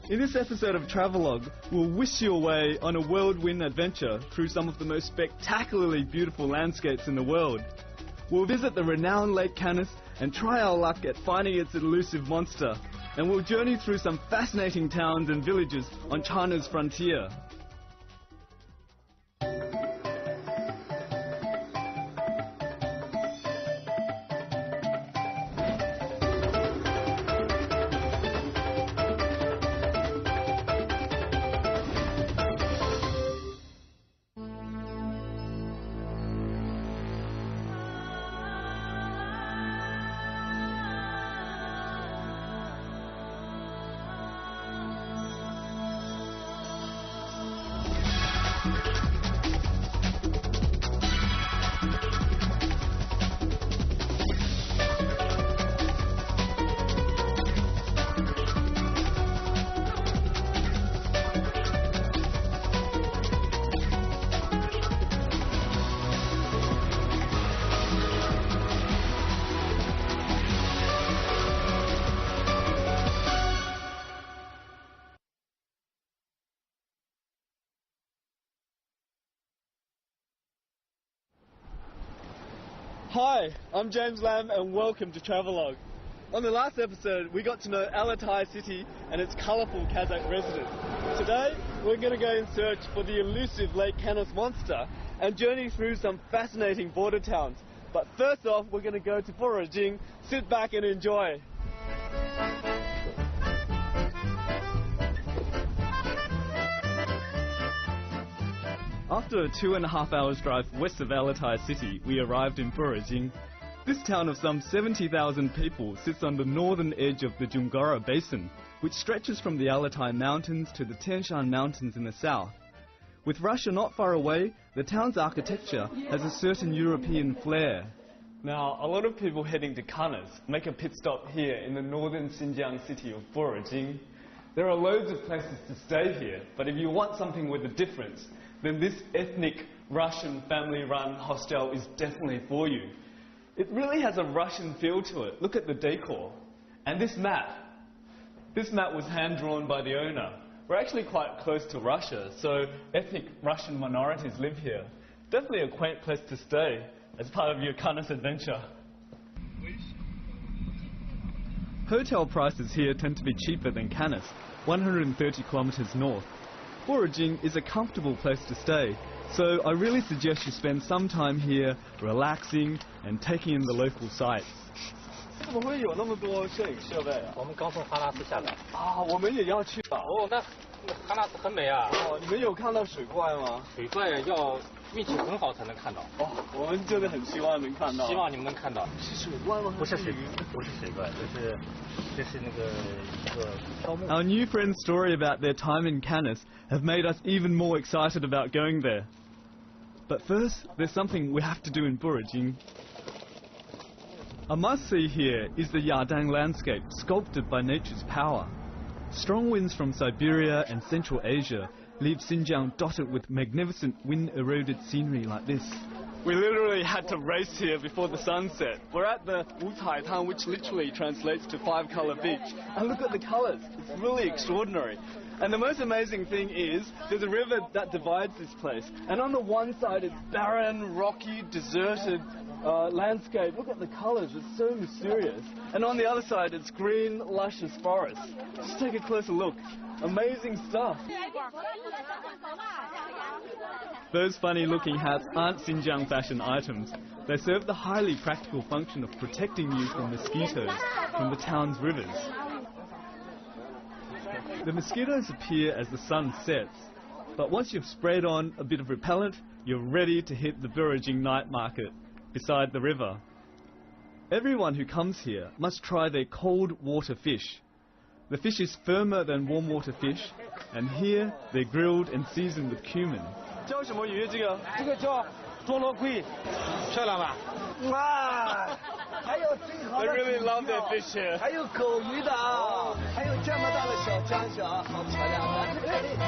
In this episode of Travelogue, we'll whisk you away on a whirlwind adventure through some of the most spectacularly beautiful landscapes in the world. We'll visit the renowned Lake Canis and try our luck at finding its elusive monster. And we'll journey through some fascinating towns and villages on China's frontier. Hi, I'm James Lamb and welcome to Travelogue. On the last episode, we got to know Almaty City and its colourful Kazakh residents. Today, we're going to go in search for the elusive Lake Canis monster and journey through some fascinating border towns. But first off, we're going to go to Borajing. Sit back and enjoy. After a 2.5 hours drive west of Almaty City, we arrived in Borajing. This town of some 70,000 people sits on the northern edge of the Jungara Basin, which stretches from the Almaty Mountains to the Tian Shan Mountains in the south. With Russia not far away, the town's architecture has a certain European flair. Now, a lot of people heading to Canis make a pit stop here in the northern Xinjiang city of Borajing. There are loads of places to stay here, but if you want something with a difference, then this ethnic Russian family-run hostel is definitely for you. It really has a Russian feel to it. Look at the decor. And this map. This map was hand-drawn by the owner. We're actually quite close to Russia, so ethnic Russian minorities live here. Definitely a quaint place to stay as part of your Canis adventure. Hotel prices here tend to be cheaper than Canis, 130 kilometers north. Borajing is a comfortable place to stay, so I really suggest you spend some time here relaxing and taking in the local sights. 怎么会有那么多摄影设备啊？我们刚从哈拉斯下来。啊，我们也要去啊。哦，那哈拉斯很美啊。哦，你们有看到水怪吗？水怪要运气很好才能看到。哦，我们真的很希望能看到。希望你们能看到。是水怪吗？不是水怪，这是那个一个飘木。Our new friends' story about their time in Canis have made us even more excited about going there. But first, there's something we have to do in Borajing. A must-see here is the Yardang landscape, sculpted by nature's power. Strong winds from Siberia and Central Asia leave Xinjiang dotted with magnificent wind-eroded scenery like this. We literally had to race here before the sunset. We're at the Wucaitang, which literally translates to five-colour beach. And look at the colours. It's really extraordinary. And the most amazing thing is, there's a river that divides this place. And on the one side, it's barren, rocky, deserted landscape. Look at the colours, it's so mysterious. And on the other side, it's green, luscious forest. Just take a closer look. Amazing stuff. Those funny-looking hats aren't Xinjiang fashion items. They serve the highly practical function of protecting you from mosquitoes from the town's rivers. The mosquitoes appear as the sun sets, but once you've sprayed on a bit of repellent, you're ready to hit the Borajing night market beside the river. Everyone who comes here must try their cold water fish. The fish is firmer than warm water fish, and here they're grilled and seasoned with cumin. 叫什么鱼？这个叫多罗龟，漂亮吧？哇！还有最好的 They really love their fish here. 还有狗鱼的啊，还有这么大的小江小，好漂亮啊！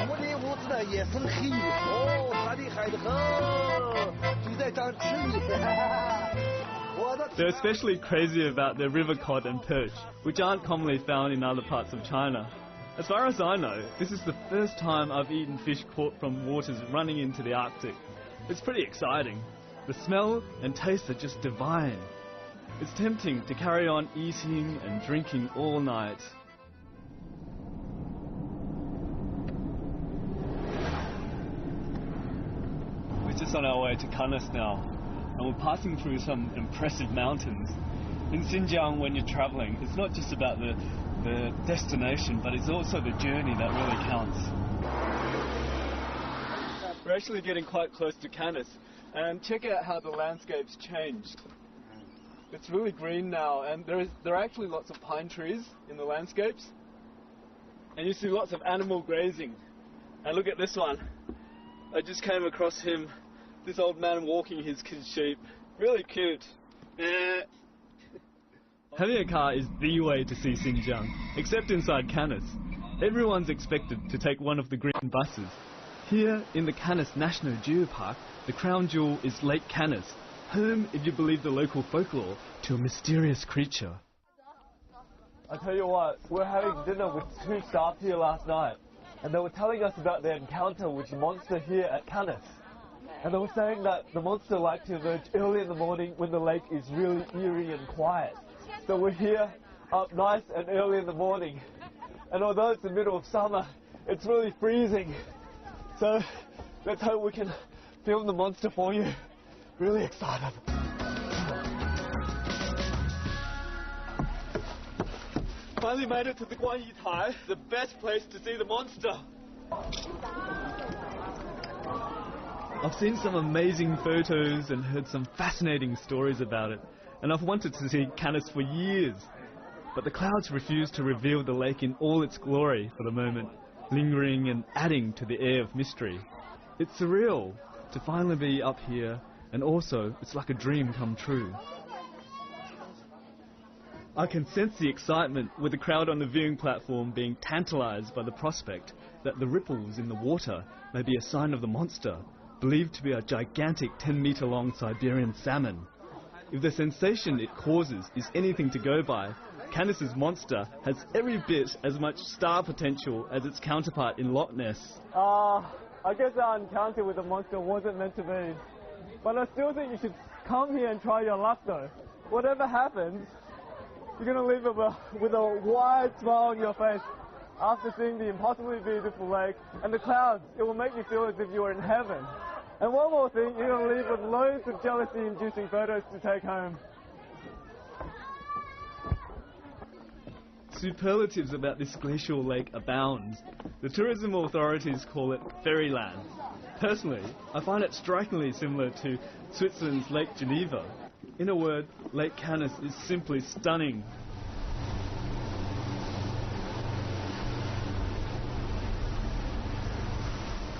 我的屋子的野生黑鱼，哦，它厉害的很，就在长吃鱼。They're especially crazy about their river cod and perch, which aren't commonly found in other parts of China. As far as I know, this is the first time I've eaten fish caught from waters running into the Arctic. It's pretty exciting. The smell and taste are just divine. It's tempting to carry on eating and drinking all night. We're just on our way to Canis now, and we're passing through some impressive mountains. In Xinjiang, when you're traveling, it's not just about the destination, but it's also the journey that really counts. We're actually getting quite close to Canis, and check out how the landscape's changed. It's really green now, and there are actually lots of pine trees in the landscapes, and you see lots of animal grazing. And look at this one. I just came across him, this old man walking his sheep. Really cute. Having a car is the way to see Xinjiang, except inside Canis. Everyone's expected to take one of the green buses. Here, in the Canis National Geopark, the crown jewel is Lake Canis, home, if you believe the local folklore, to a mysterious creature. I tell you what, we're having dinner with two staff here last night, and they were telling us about their encounter with the monster here at Canis. And they were saying that the monster liked to emerge early in the morning when the lake is really eerie and quiet. So we're here, up nice and early in the morning. And although it's the middle of summer, it's really freezing. So let's hope we can film the monster for you. Really excited. Finally made it to the Guanyi Tai, the best place to see the monster. I've seen some amazing photos and heard some fascinating stories about it, and I've wanted to see Canis for years. But the clouds refuse to reveal the lake in all its glory for the moment, lingering and adding to the air of mystery. It's surreal to finally be up here, and also it's like a dream come true. I can sense the excitement with the crowd on the viewing platform being tantalized by the prospect that the ripples in the water may be a sign of the monster, believed to be a gigantic 10-meter long Siberian salmon. If the sensation it causes is anything to go by, Canis's monster has every bit as much star potential as its counterpart in Loch Ness. I guess our encounter with the monster wasn't meant to be. But I still think you should come here and try your luck though. Whatever happens, you're going to leave with a wide smile on your face after seeing the impossibly beautiful lake and the clouds. It will make you feel as if you were in heaven. And one more thing, you're going to leave with loads of jealousy-inducing photos to take home. Superlatives about this glacial lake abound. The tourism authorities call it fairyland. Personally, I find it strikingly similar to Switzerland's Lake Geneva. In a word, Lake Canis is simply stunning.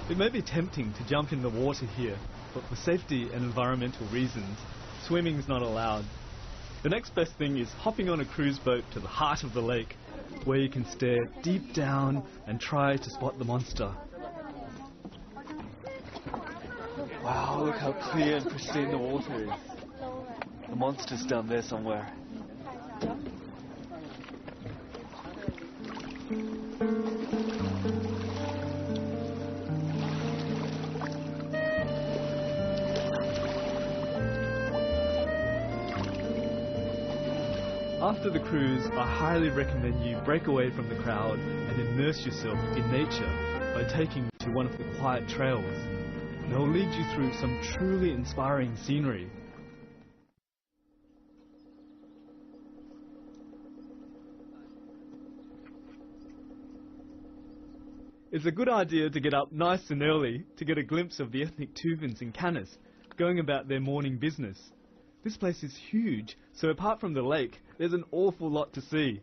It may be tempting to jump in the water here, but for safety and environmental reasons, swimming's not allowed. The next best thing is hopping on a cruise boat to the heart of the lake, where you can stare deep down and try to spot the monster. Wow, look how clear and pristine the water is. The monster's down there somewhere. After the cruise, I highly recommend you break away from the crowd and immerse yourself in nature by taking to one of the quiet trails. They'll lead you through some truly inspiring scenery. It's a good idea to get up nice and early to get a glimpse of the ethnic Tuvans in Canis, going about their morning business. This place is huge, so apart from the lake, there's an awful lot to see.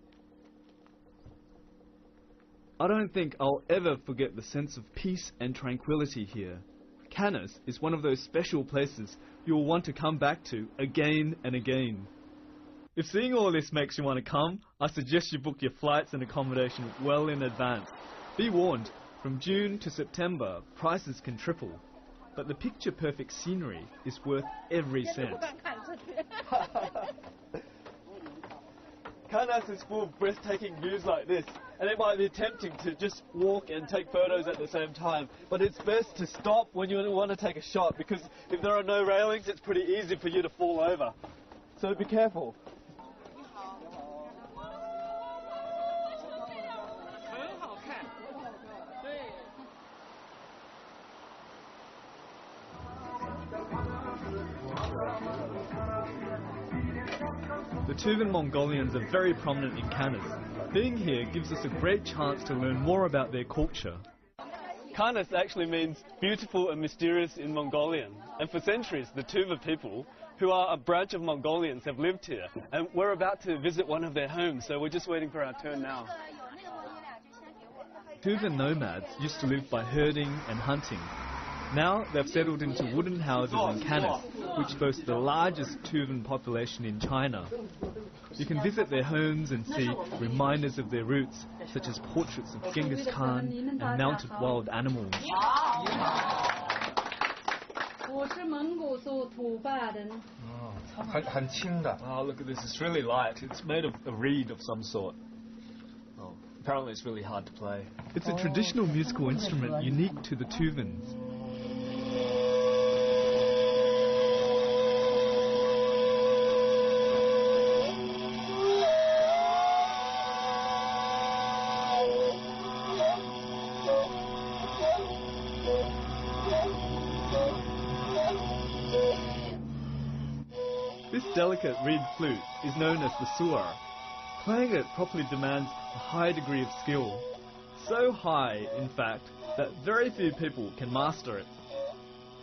I don't think I'll ever forget the sense of peace and tranquility here. Canis is one of those special places you'll want to come back to again and again. If seeing all this makes you want to come, I suggest you book your flights and accommodation well in advance. Be warned, from June to September, prices can triple. But the picture-perfect scenery is worth every cent. Canis is full of breathtaking views like this, and it might be tempting to just walk and take photos at the same time. But it's best to stop when you want to take a shot, because if there are no railings, it's pretty easy for you to fall over. So be careful. The Tuvan Mongolians are very prominent in Canis. Being here gives us a great chance to learn more about their culture. Canis actually means beautiful and mysterious in Mongolian. And for centuries, the Tuva people, who are a branch of Mongolians, have lived here. And we're about to visit one of their homes, so we're just waiting for our turn now. Tuvan nomads used to live by herding and hunting. Now they've settled into wooden houses in Canis, which boasts the largest Tuvan population in China. You can visit their homes and see reminders of their roots, such as portraits of Genghis Khan and mounted wild animals. Oh, look at this, it's really light. It's made of a reed of some sort. Oh, apparently it's really hard to play. It's a traditional musical instrument unique to the Tuvans. This delicate reed flute is known as the suar. Playing it properly demands a high degree of skill. So high, in fact, that very few people can master it.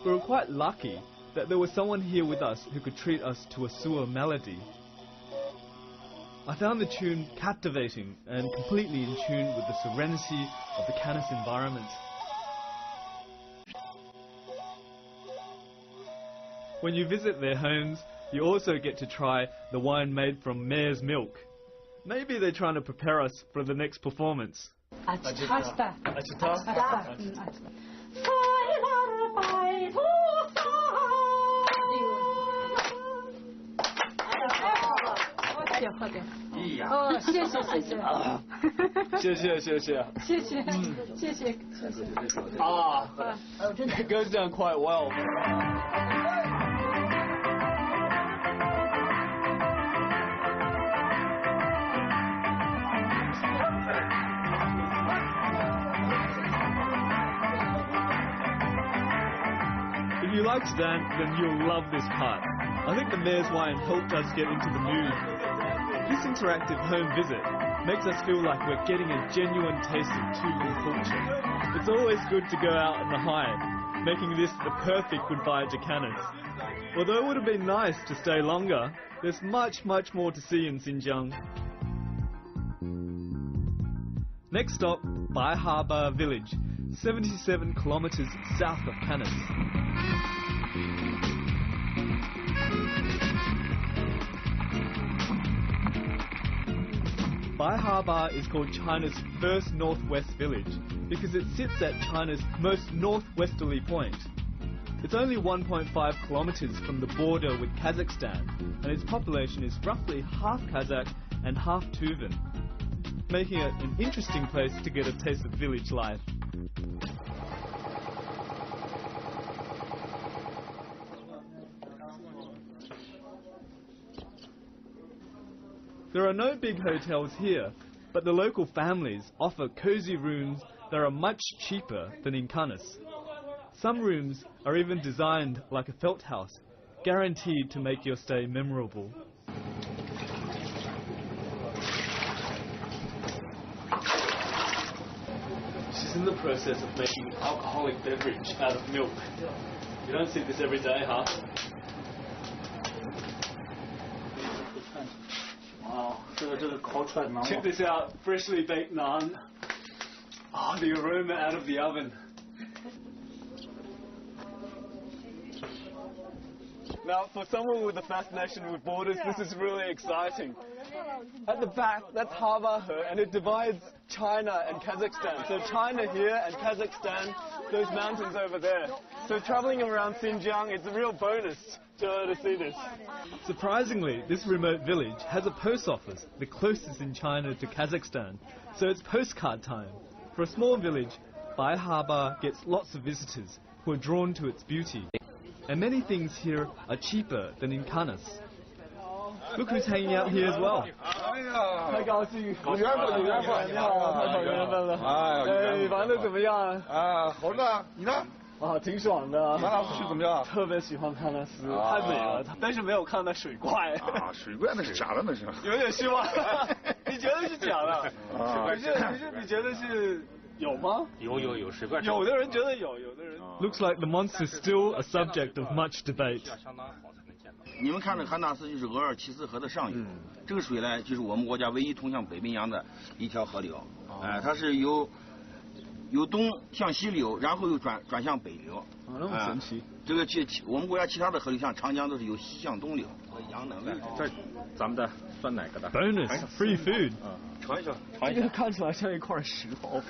We were quite lucky that there was someone here with us who could treat us to a suar melody. I found the tune captivating and completely in tune with the serenity of the Canis environment. When you visit their homes, you also get to try the wine made from mare's milk. Maybe they're trying to prepare us for the next performance. It goes down quite well. If you like to dance, then you'll love this part. I think the mare's wine helped us get into the mood. This interactive home visit makes us feel like we're getting a genuine taste of Tuvan culture. It's always good to go out on the high, making this the perfect goodbye to Canis. Although it would have been nice to stay longer, there's much more to see in Xinjiang. Next stop, Bai Harbor Village, 77 kilometers south of Canis. Bai Harbor is called China's first northwest village because it sits at China's most northwesterly point. It's only 1.5 kilometers from the border with Kazakhstan, and its population is roughly half Kazakh and half Tuvan, making it an interesting place to get a taste of village life. There are no big hotels here, but the local families offer cozy rooms that are much cheaper than in Canis. Some rooms are even designed like a felt house, guaranteed to make your stay memorable. She's in the process of making an alcoholic beverage out of milk. You don't see this every day, huh? Wow. Check this out, freshly baked naan. Oh, the aroma out of the oven. Now, for someone with a fascination with borders, this is really exciting. At the back, that's Harbor, and it divides China and Kazakhstan. So China here and Kazakhstan, those mountains over there. So traveling around Xinjiang, it's a real bonus to see this. Surprisingly, this remote village has a post office, the closest in China to Kazakhstan. So it's postcard time. For a small village, Bai Harbor gets lots of visitors who are drawn to its beauty. And many things here are cheaper than in Canis. Look who's hanging out here as well. 太高兴，有缘分，有缘分，你好，太有缘分了。哎，玩的怎么样？啊，好的，你呢？啊，挺爽的。马拉斯去怎么样？特别喜欢喀纳斯，太美了，但是没有看到水怪。啊，水怪那是假的，那是。有点失望。你觉得是假的？可是你觉得是有吗？有水怪。有的人觉得有，有的人。Looks like the monster's still a subject of much debate. 你们看这喀纳斯就是额尔齐斯河的上游，这个水呢，就是我们国家唯一通向北冰洋的一条河流。它是由东向西流，然后又转向北流。那么神奇。这个我们国家其他的河流，像长江都是由西向东流。羊呢？这咱们的酸奶疙瘩。Bonus, free food. 尝一下。这个看起来像一块石头。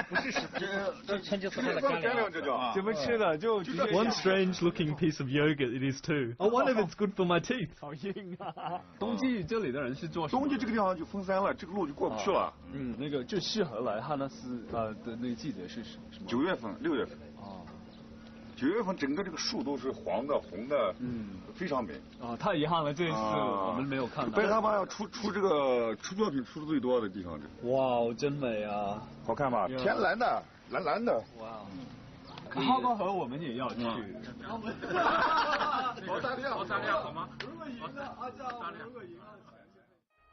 不是石头，这成吉思汗的干粮。怎么吃的？就 One strange-looking piece of yogurt it is too. I wonder if it's good for my teeth. 好硬啊！冬季这里的人是做什么？冬季这个地方就封山了，这个路就过不去了。那个就适合来喀纳斯的那个季节是什么？9月份、6月份。9月份整个这个树都是黄的、红的，非常美。啊，太遗憾了，这一次我们没有看到。北他妈要出这个出作品出的最多的地方，这。哇，真美啊！好看吧？天蓝的，蓝的。哇。哈巴河我们也要去。澳大利亚好吗？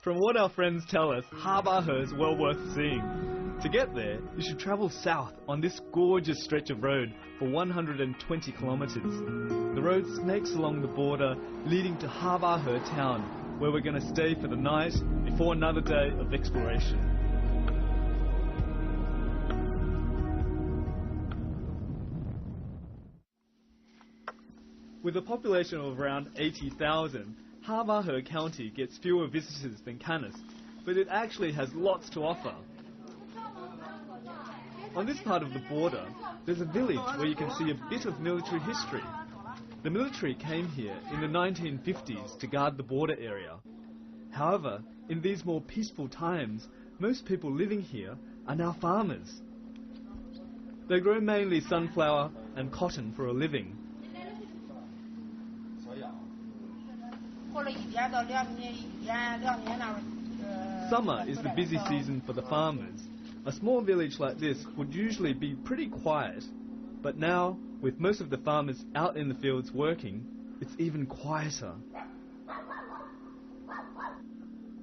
From what our friends tell us, Harbor is well worth seeing. To get there, you should travel south on this gorgeous stretch of road for 120 kilometers. The road snakes along the border, leading to Harbor town, where we're going to stay for the night before another day of exploration. With a population of around 80,000, Harbor County gets fewer visitors than Canis, but it actually has lots to offer. On this part of the border, there's a village where you can see a bit of military history. The military came here in the 1950s to guard the border area. However, in these more peaceful times, most people living here are now farmers. They grow mainly sunflower and cotton for a living. Summer is the busy season for the farmers. A small village like this would usually be pretty quiet, but now, with most of the farmers out in the fields working, it's even quieter.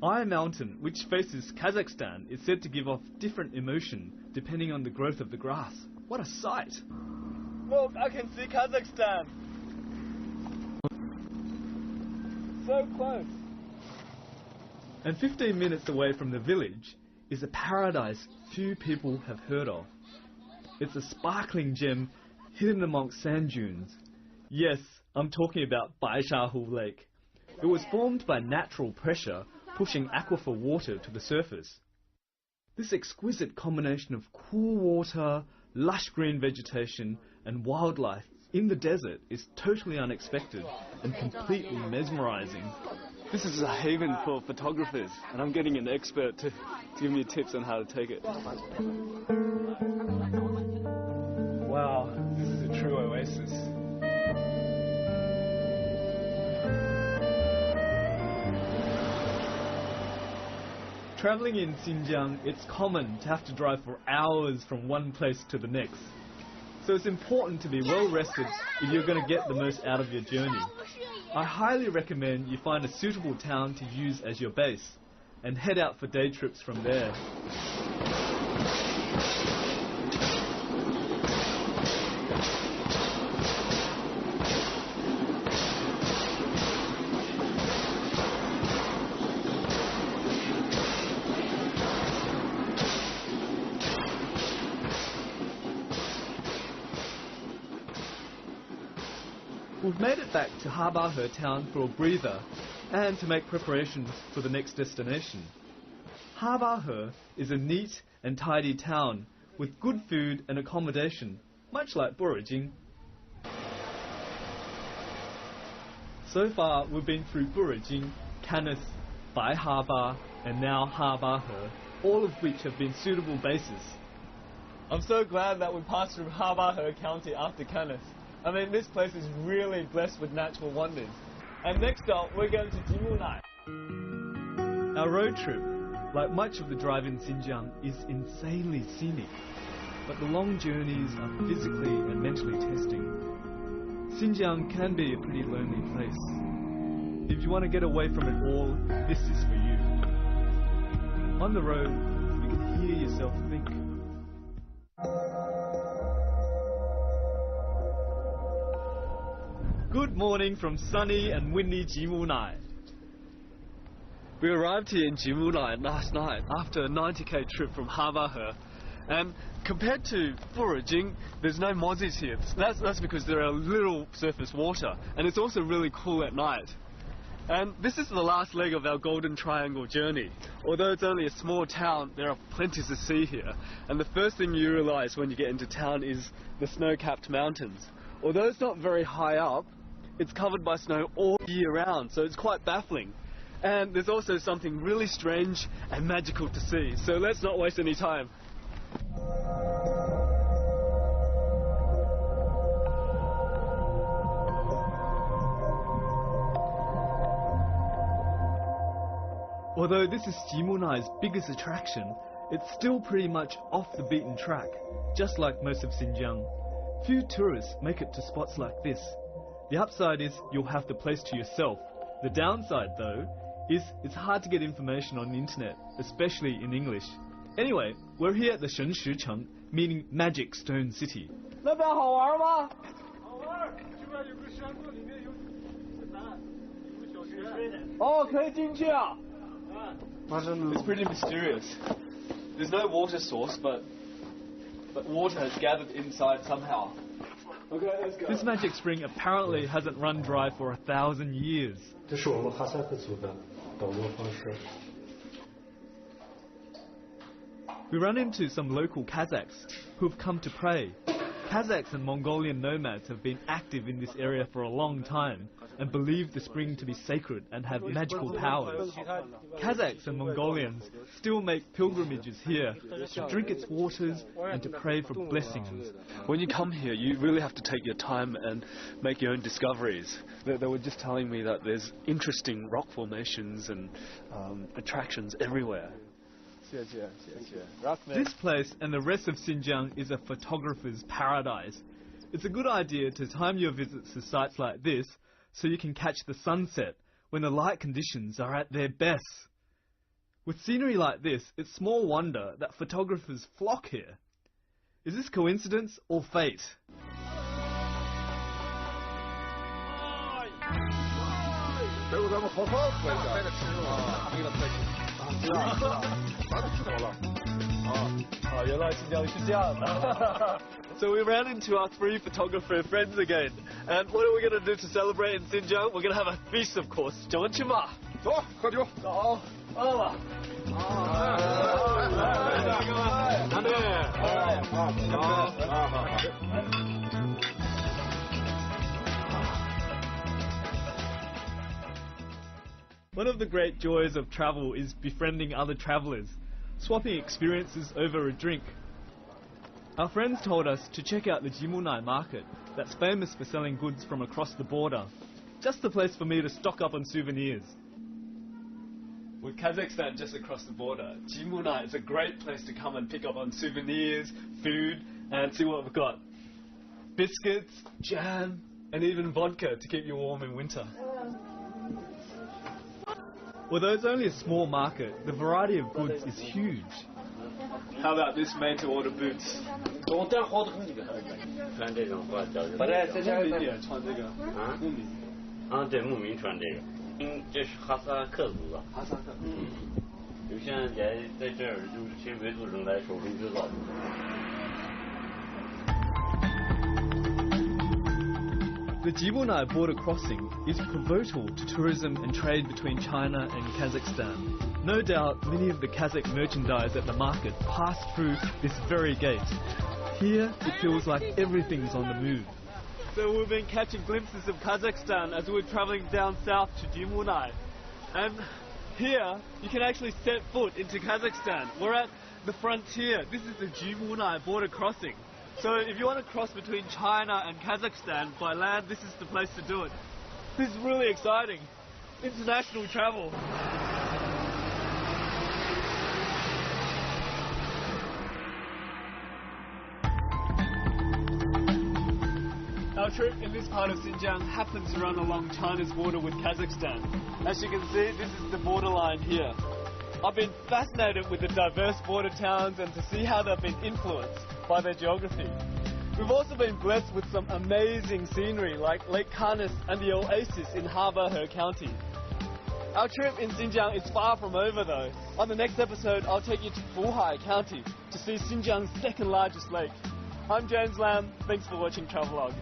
Eye Mountain, which faces Kazakhstan, is said to give off different emotion depending on the growth of the grass. What a sight! Look, I can see Kazakhstan! So close! And 15 minutes away from the village is a paradise few people have heard of. It's a sparkling gem hidden amongst sand dunes. Yes, I'm talking about Baishahu Lake. It was formed by natural pressure pushing aquifer water to the surface. This exquisite combination of cool water, lush green vegetation and wildlife in the desert is totally unexpected and completely mesmerizing. This is a haven for photographers, and I'm getting an expert to give me tips on how to take it. Wow, this is a true oasis. Traveling in Xinjiang, it's common to have to drive for hours from one place to the next. So it's important to be well rested if you're going to get the most out of your journey. I highly recommend you find a suitable town to use as your base and head out for day trips from there. We've made it back to Harbor town for a breather, and to make preparations for the next destination. Habahe is a neat and tidy town with good food and accommodation, much like Burjing. So far, we've been through Burjing, Canis, Baihaba, and now Habahe, all of which have been suitable bases. I'm so glad that we passed through Habahe County after Canis. I mean, this place is really blessed with natural wonders. And next up, we're going to Jimunai. Our road trip, like much of the drive in Xinjiang, is insanely scenic, but the long journeys are physically and mentally testing. Xinjiang can be a pretty lonely place. If you want to get away from it all, this is for you. On the road, you can hear yourself think. Good morning from sunny and windy Jimunai. We arrived here in Jimunai last night after a 90k trip from Habahe, and compared to Burjing, there's no mozzies here. That's because there are little surface water, and it's also really cool at night. And this is the last leg of our Golden Triangle journey. Although it's only a small town, there are plenty to see here, and the first thing you realize when you get into town is the snow-capped mountains. Although it's not very high up, it's covered by snow all year round, so it's quite baffling. And there's also something really strange and magical to see, so let's not waste any time. Although this is Jimunai's biggest attraction, it's still pretty much off the beaten track, just like most of Xinjiang. Few tourists make it to spots like this. The upside is you'll have the place to yourself. The downside, though, is it's hard to get information on the internet, especially in English. Anyway, we're here at the Shenshi-cheng, meaning Magic Stone City. 那边好玩吗？好玩，这边有个山洞，里面有个小学。哦，可以进去啊。 It's pretty mysterious. There's no water source, but water has gathered inside somehow. Okay, let's go. This magic spring apparently hasn't run dry for 1,000 years. 这是我们哈萨克族的导游方式。 We run into some local Kazakhs who've come to pray. Kazakhs and Mongolian nomads have been active in this area for a long time and believe the spring to be sacred and have magical powers. Kazakhs and Mongolians still make pilgrimages here to drink its waters and to pray for blessings. When you come here, you really have to take your time and make your own discoveries. They were just telling me that there's interesting rock formations and attractions everywhere. This place and the rest of Xinjiang is a photographer's paradise. It's a good idea to time your visits to sites like this so you can catch the sunset when the light conditions are at their best. With scenery like this, it's small wonder that photographers flock here. Is this coincidence or fate? So we ran into our 3 photographer friends again. And what are we going to do to celebrate in Xinjiang? We're going to have a feast, of course. 走去吧。走，喝酒。走，饿了。One of the great joys of travel is befriending other travelers, swapping experiences over a drink. Our friends told us to check out the Jimunai market that's famous for selling goods from across the border. Just the place for me to stock up on souvenirs. With Kazakhstan just across the border, Jimunai is a great place to come and pick up on souvenirs, food, and see what we've got. Biscuits, jam, and even vodka to keep you warm in winter. Although it's only a small market, the variety of goods is huge. How about this made-to-order boots? 穿这种话叫木民也穿这个啊？木民啊，对，牧民穿这个。这是哈萨克族的。哈萨克。有些人在这儿就是去维族人来手工制造的。The Jimunai border crossing is pivotal to tourism and trade between China and Kazakhstan. No doubt many of the Kazakh merchandise at the market pass through this very gate. Here it feels like everything's on the move. So we've been catching glimpses of Kazakhstan as we're travelling down south to Jimunai. And here you can actually set foot into Kazakhstan. We're at the frontier. This is the Jimunai border crossing. So if you want to cross between China and Kazakhstan by land, this is the place to do it. This is really exciting. International travel. Our trip in this part of Xinjiang happens to run along China's border with Kazakhstan. As you can see, this is the borderline here. I've been fascinated with the diverse border towns and to see how they've been influenced by their geography. We've also been blessed with some amazing scenery like Lake Canis and the oasis in Habahe County. Our trip in Xinjiang is far from over though. On the next episode, I'll take you to Fuhai County to see Xinjiang's second largest lake. I'm James Lamb. Thanks for watching Travelogue.